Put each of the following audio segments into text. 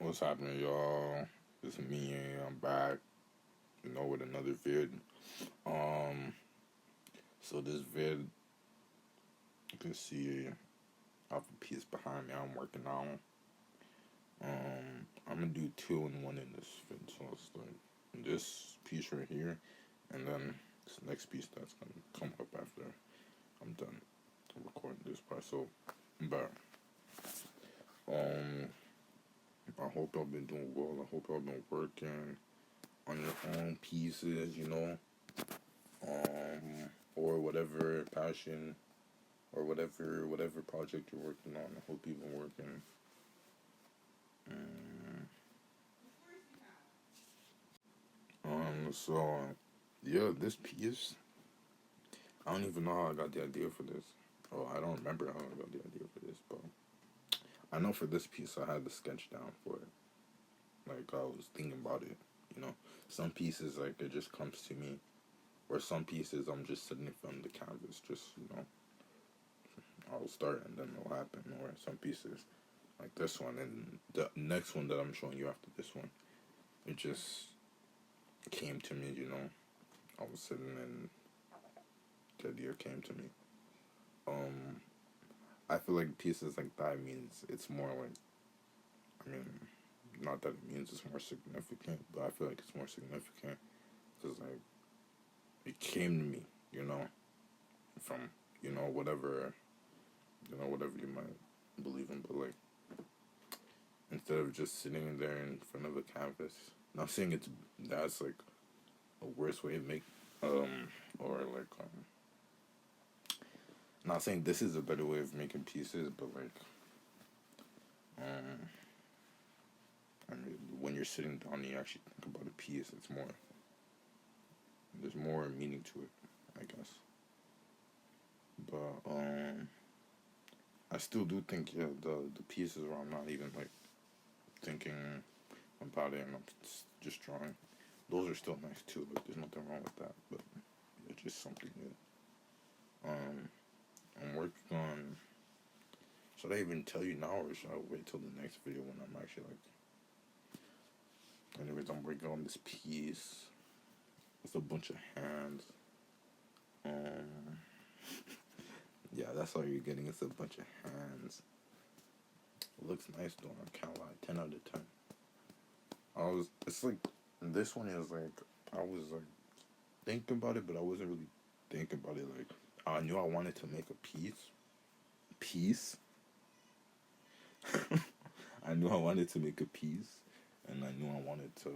What's happening, y'all? It's me. I'm back, with another vid. Um, so this vid, you can see I have a piece behind me. I'm working on. I'm gonna do two and one in this vid. So it's like this piece right here, and then this next piece that's gonna come up after I'm done recording this part. So, but um, I hope y'all been doing well. I hope y'all been working on your own pieces, or whatever passion or whatever project you're working on. I hope you've been working. Um, so yeah, this piece. I don't even know how I got the idea for this. Oh, I don't remember how I got the idea for this, but I know for this piece I had the sketch down for it. Like I was thinking about it. Some pieces like it just comes to me, or some pieces I'm just sitting in front of the canvas, just I'll start and then it'll happen. Or some pieces like this one and the next one that I'm showing you after this one, it just came to me. I was sitting and the idea came to me. Um, I feel like pieces like that means it's more like, I mean, not that it means it's more significant, but I feel like it's more significant because like it came to me, you know, from whatever whatever you might believe in, but like instead of just sitting there in front of a canvas. Not saying that's like a worse way to make or like not saying this is a better way of making pieces, but like um I mean when you're sitting down and you actually think about a piece, there's more meaning to it, I guess. But I still do think the pieces where I'm not even like thinking about it and I'm just drawing. Those are still nice too. Like there's nothing wrong with that, but it's just something new. Um, I'm working on. Should I even tell you now, or should I wait till the next video when I'm actually like? Anyways, I'm working on this piece. It's a bunch of hands. Um, yeah, that's all you're getting. It's a bunch of hands. It looks nice though. I can't lie. 10 out of 10. It's like this one is like I was like thinking about it, but I wasn't really thinking about it. Like I knew I wanted to make a piece. I knew I wanted to make a piece, and I knew I wanted to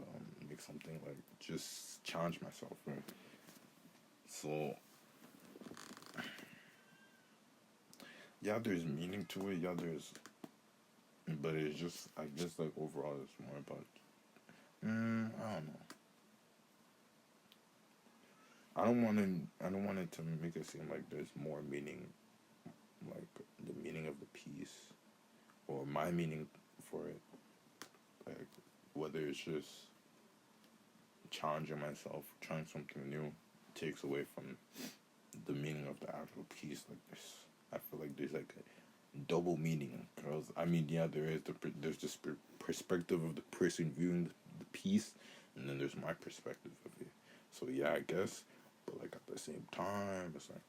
make something like just challenge myself, right? So yeah, there's meaning to it. Yeah, but it's just I guess like overall it's more about I don't know. I don't want it to make it seem like there's more meaning, like the meaning of the piece or my meaning for it. Like whether it's just challenging myself, trying something new, takes away from the meaning of the actual piece. Like this, I feel like there's like a double meaning. Cause I mean, yeah, there's this perspective of the person viewing the piece, and then there's my perspective of it. So yeah, I guess, but like at the same time, it's like.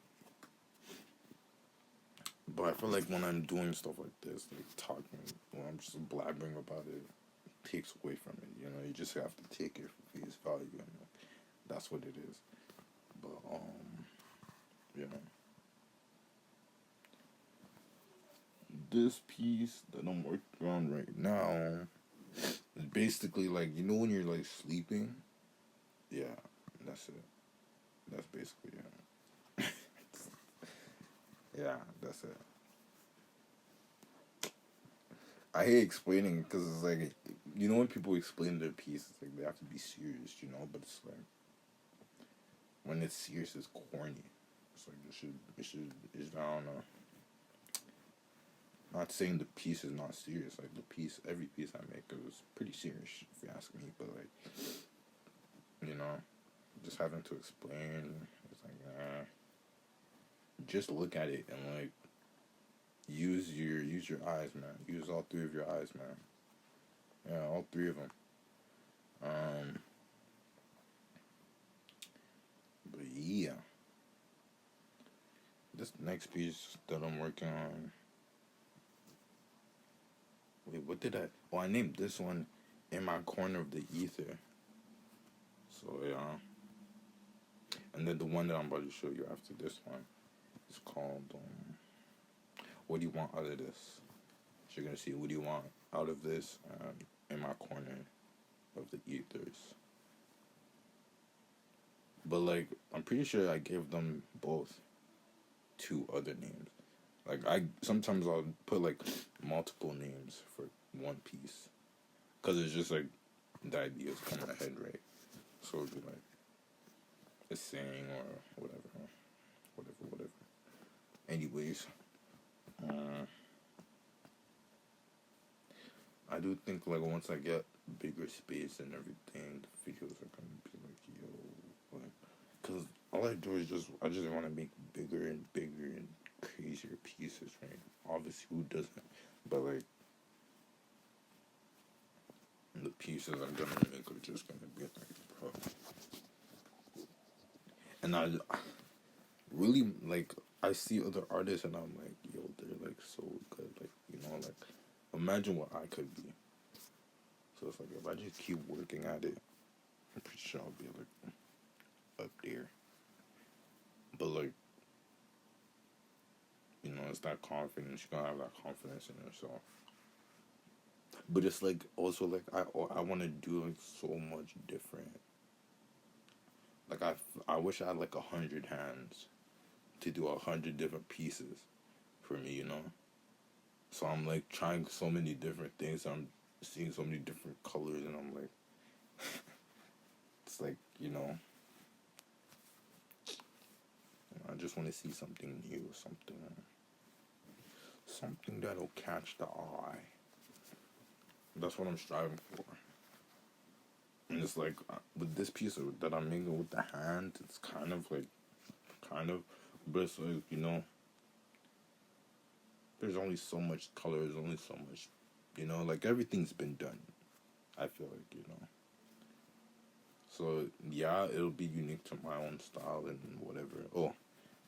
But I feel like when I'm doing stuff like this, like talking, when I'm just blabbering about it, takes away from it. You just have to take it for face value, and like, that's what it is. But you know, this piece that I'm working on right now is basically like when you're like sleeping. Yeah, that's it. That's basically it. Yeah, that's it. I hate explaining because it's like when people explain their piece, it's like they have to be serious, But it's like when it's serious, it's corny. It's like I don't know. Not saying the piece is not serious. Like every piece I make is pretty serious if you ask me. But like, you know, just having to explain, it's like, just look at it and like use your eyes, man. Use all three of your eyes, man. Yeah, all three of them. Um, but yeah, this next piece that I'm working on. Wait, what did I? Oh, I named this one "In My Corner of the Ether." So yeah, and then the one that I'm about to show you after this one is called "What Do You Want Out of This?" So you're gonna see what do you want out of this, in my corner of the ethers. But like, I'm pretty sure I gave them both two other names. Like I sometimes I'll put like multiple names for one piece because it's just like the ideas come in my head, right? So it'd be like a saying or whatever. Anyways, uh, I do think like once I get bigger space and everything, the videos are gonna be like yo, like, cause all I do is I just want to make bigger and crazier pieces, right? Obviously, who doesn't? But like the pieces I'm gonna make are just gonna be like, bro. And I really like I see other artists and I'm like, yo, they're like so good, like like imagine what I could be. So it's like if I just keep working at it, I'm pretty sure I'll be like up there. But like it's that confidence. You gotta have that confidence in yourself. But it's like also like I want to do like so much different. Like I wish I had like 100 hands to do 100 different pieces for me. So I'm like trying so many different things. I'm seeing so many different colors, and I'm like, it's like I just want to see something new, something that'll catch the eye. That's what I'm striving for. And it's like with this piece that I'm making with the hand, it's kind of, but it's like there's only so much color, there's only so much, like everything's been done. I feel like. So yeah, it'll be unique to my own style and whatever. Oh,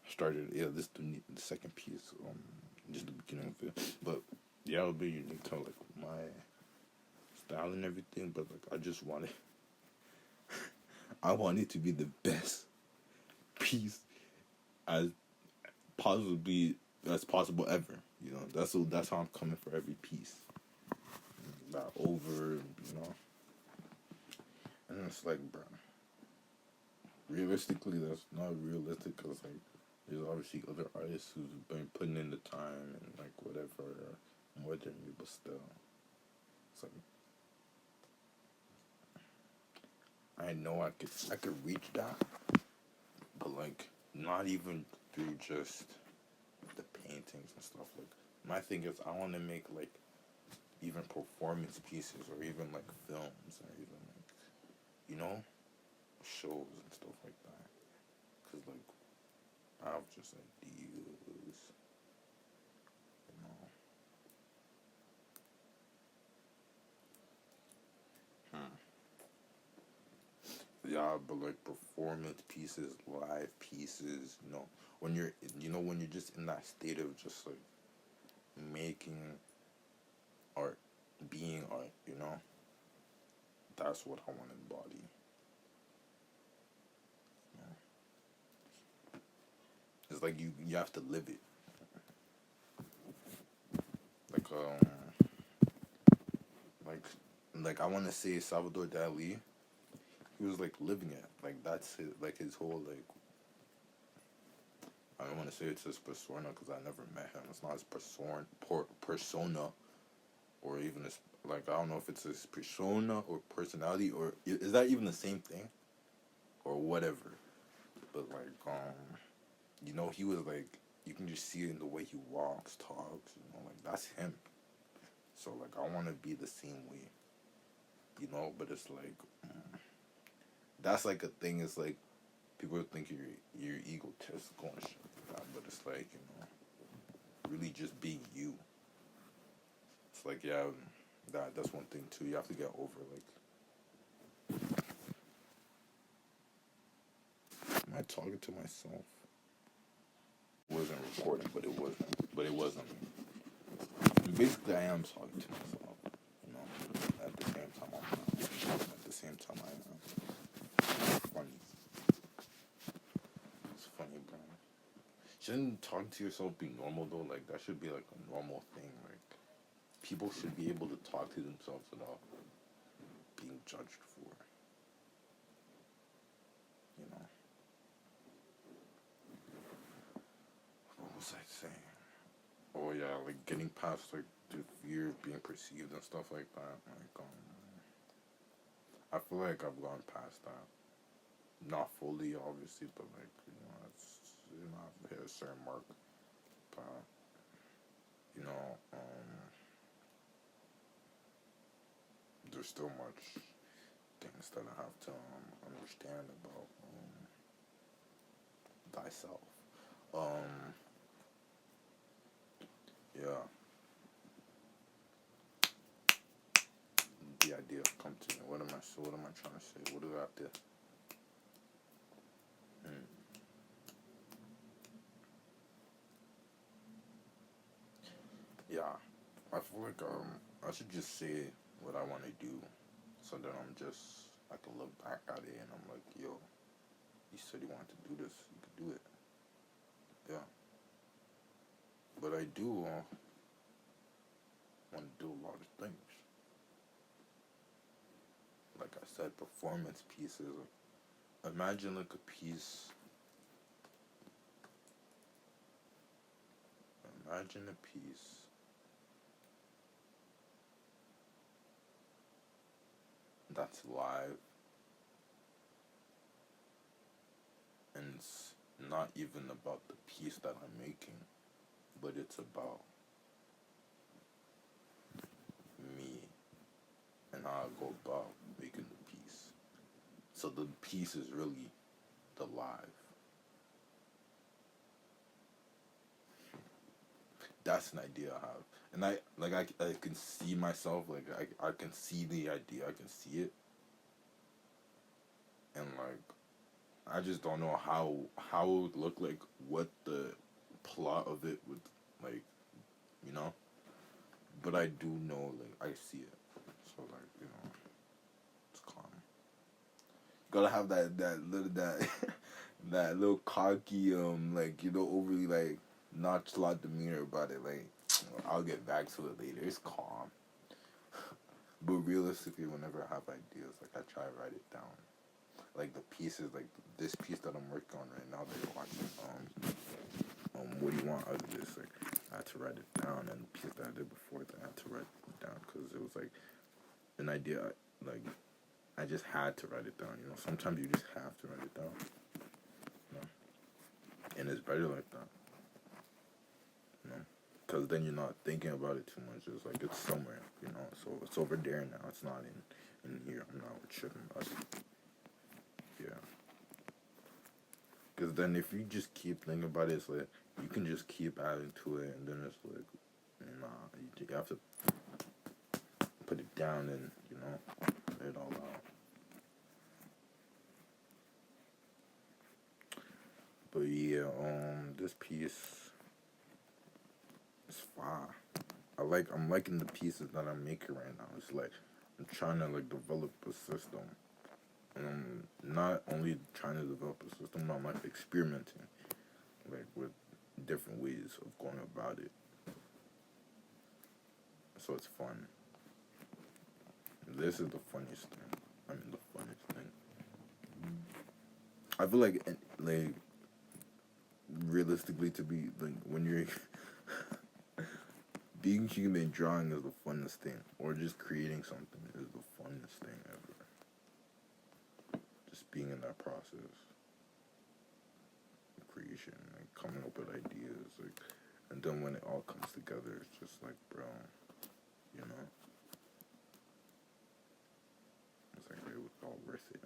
started this the second piece, just the beginning of it. But yeah, it'll be unique to like my style and everything. But like I want it to be the best piece as possibly as possible ever. That's how I'm coming for every piece. Not over. And it's like, bro, realistically, that's not realistic because like there's obviously other artists who's been putting in the time and like whatever more than me, but still, it's like I know I could reach that, but like not even through just the paintings and stuff. Like my thing is I want to make like even performance pieces or even like films or even like shows and stuff like that. Cause like I have just ideas, you know. Hmm. Yeah, but like performance pieces, live pieces, when you're just in that state of just like making art, being art. That's what I want to embody. You know? It's like you have to live it. Like like I want to say Salvador Dali. He was like living it. Like that's his whole like. I don't want to say it's his persona because I never met him. It's not his persona, or even his like I don't know if it's his persona or personality or is that even the same thing or whatever. But like he was like you can just see it in the way he walks, talks. Like that's him. So like I want to be the same way. But it's like that's like a thing. It's like people think you're egotistical and shit like that, but it's like really just being you. It's like yeah, That's one thing too. You have to get over like. Am I talking to myself? It wasn't recording, but it wasn't. But it wasn't. Basically, I am talking to myself. You know, at the same time I'm not. At the same time I am. It's funny. It's funny, bro. Shouldn't talking to yourself be normal though? Like that should be like a normal thing. Like people should be able to talk to themselves without being judged for. You know. What was I saying? Oh yeah, like getting past like the fear of being perceived and stuff like that. Like I feel like I've gone past that. Not fully, obviously, but like I've hit a certain mark. But you know, there's still much things that I have to understand about thyself. Yeah, the idea come to me. What am I trying to say? What do I have to? Hmm. Yeah, I feel like I should just say what I want to do, so that I can look back at it and I'm like, yo, you said you wanted to do this, you could do it. Yeah, but I do want to do a lot of things. Like I said, performance pieces. Imagine like a piece. Imagine a piece that's live and it's not even about the piece that I'm making, but it's about me and how I go about making the piece. So the piece is really the live. That's an idea I have, and I can see myself like I can see the idea, I can see it, and like I just don't know how it would look like, what the plot of it would like, you know. But I do know like I see it, so like it's calm. You gotta have that that little cocky like overly like nonchalant demeanor about it. Like I'll get back to it later. It's calm. But realistically, whenever I have ideas, like I try to write it down. Like the pieces, like this piece that I'm working on right now that you're watching. What do you want out of this? Like I had to write it down, and the piece that I did before that I had to write it down because it was like an idea. Like I just had to write it down. You know, sometimes you just have to write it down. You know, and it's better like that. You know, because then you're not thinking about it too much. It's like it's somewhere. You know, so it's over there now. It's not in here. I'm not tripping about it. Yeah. Because then if you just keep thinking about it, it's like you can just keep adding to it, and then it's like, nah, you have to put it down and let it all out. But yeah, this piece is fire. I'm liking the pieces that I'm making right now. It's like I'm trying to like develop a system, and I'm not only trying to develop a system, but I'm like experimenting, like with different ways of going about it. So it's fun. This is the funniest thing. I mean, the funniest thing. I feel like realistically, to be like when you're being human, drawing is the funnest thing, or just creating something is the funnest thing ever. Just being in that process, creation, like coming up with ideas, like, and then when it all comes together, it's just like, bro, you know, it's like it was all worth it.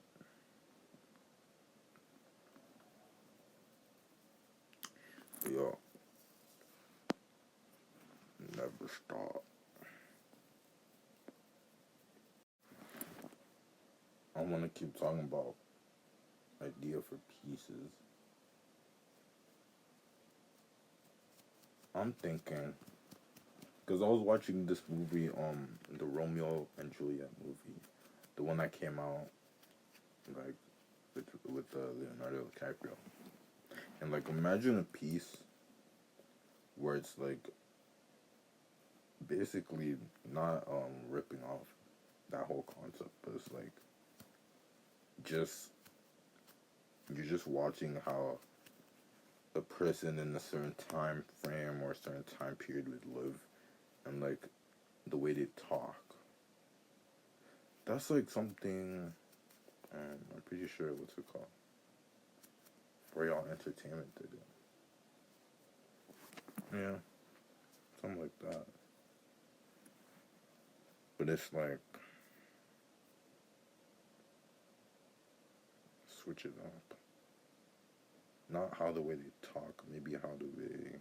But yo, never stop. I want to keep talking about idea for pieces. I'm thinking because I was watching this movie, the Romeo and Juliet movie, the one that came out like with Leonardo DiCaprio, and like imagine a piece where it's like basically not ripping off that whole concept, but it's like just you're just watching how a person in a certain time frame or a certain time period would live, and like the way they talk. That's like something. I'm pretty sure what's it called? Royal Entertainment did it. Yeah, something like that. But it's like switch it up. Not how the way they talk, maybe how do they.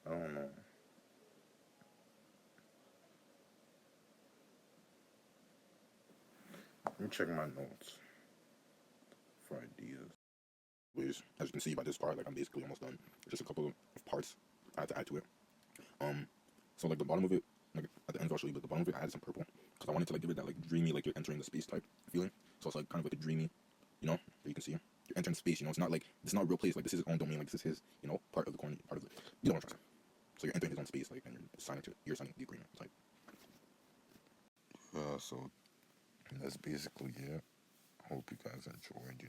I don't know. Let me check my notes for ideas. As you can see by this part, like I'm basically almost done. There's just a couple of parts I had to add to it. Um, so like the bottom of it, like at the end I'll show you, but the bottom of it I added some purple because I wanted to like give it that like dreamy, like you're entering the space type feeling. So it's like kind of like a dreamy, you can see you're entering space. It's not like it's not a real place. Like this is his own domain. Like this is his, part of the corner, part of the, you know what I'm trying to say. So you're entering his own space, like, and you're signing the agreement. It's like, so that's basically it. Hope you guys enjoyed.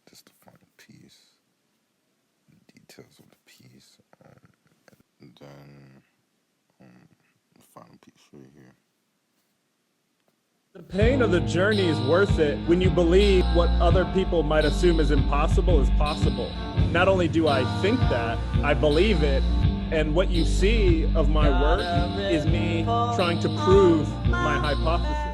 Just the final piece, details of the piece, and then the final piece right here. The pain of the journey is worth it when you believe what other people might assume is impossible is possible. Not only do I think that, I believe it, and what you see of my work is me trying to prove my hypothesis.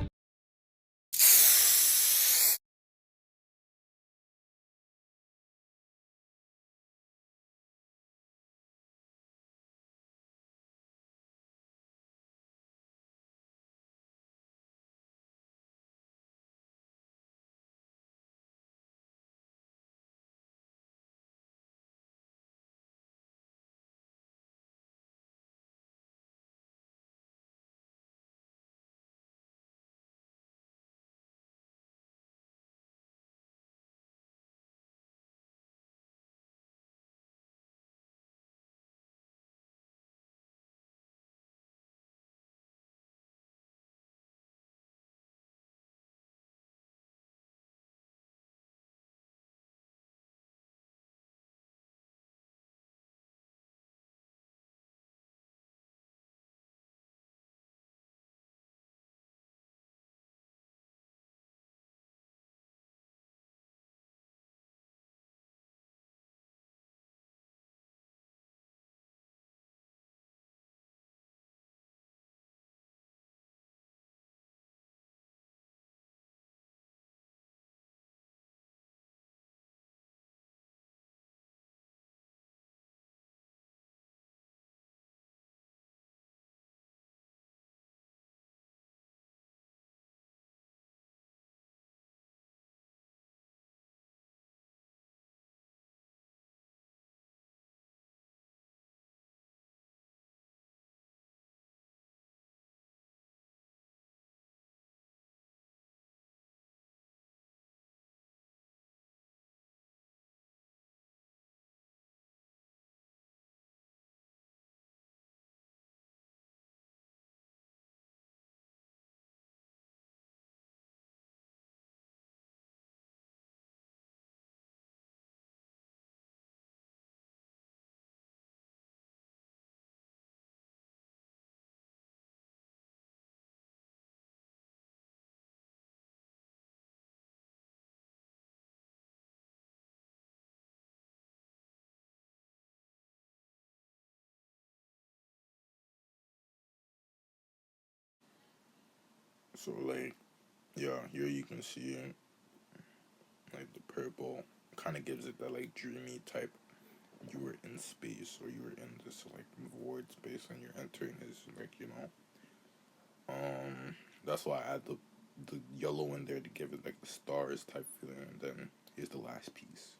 So like, yeah, here you can see it, like the purple kind of gives it that like dreamy type. You were in space, or you were in this like void space, and you're entering this like. That's why I add the yellow in there to give it like the stars type feeling, and then here's the last piece.